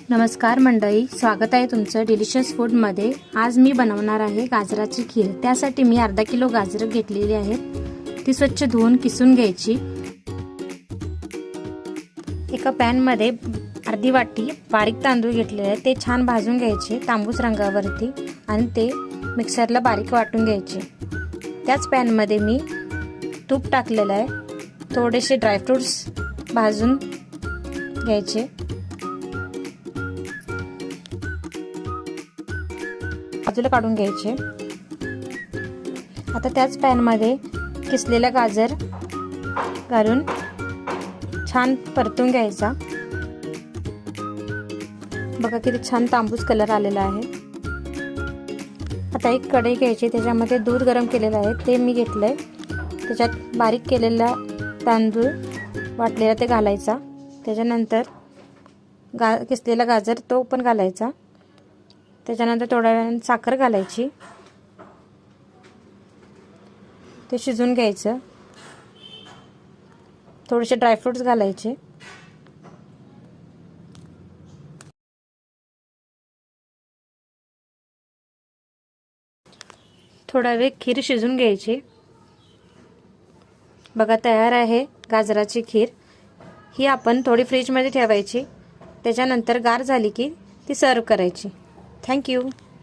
नमस्कार मंडळी, स्वागत आहे तुमचं डिलिशियस फूडमध्ये। आज मी बनवणार आहे गाजराची खीर। त्यासाठी मी अर्धा किलो गाजर घेतलेली आहेत। ती स्वच्छ धुवून किसून घ्यायची। एका पॅन मध्ये अर्धी वाटी बारीक तांदूळ घेतलेले आहेत, ते छान भाजून घ्यायचे तांबूस रंगावरती आणि ते मिक्सरला बारीक वाटून घ्यायचे। त्याच पॅन मध्ये मी तूप टाकलेलं आहे, थोडेसे ड्रायफ्रुट्स भाजून घ्यायचे। बाजूला काढून घ्यायचे। आता त्याच पॅन मध्ये किसलेला गाजर घालून छान परतून घ्यायचा। बघा किती छान तांबूस कलर आलेला आहे। आता एक कढई घ्यायची, त्याच्यामध्ये दूध गरम केलेलं आहे ते मी घेतलंय। त्याच्यात बारीक केलेला तांदूळ वाटलेला ते घालायचा। त्याच्यानंतर किसलेला गाजर तो पण घालायचा। त्याच्यानंतर थोड्या वेळाने साखर घालायची, ते शिजून घ्यायचं। थोडेसे ड्रायफ्रुट्स घालायचे। थोडा वेळ खीर शिजून घ्यायची। बघा तयार आहे गाजराची खीर। ही आपण थोडी फ्रीज मध्ये ठेवायची, त्याच्यानंतर गार झाली की ती सर्व करायची। Thank you.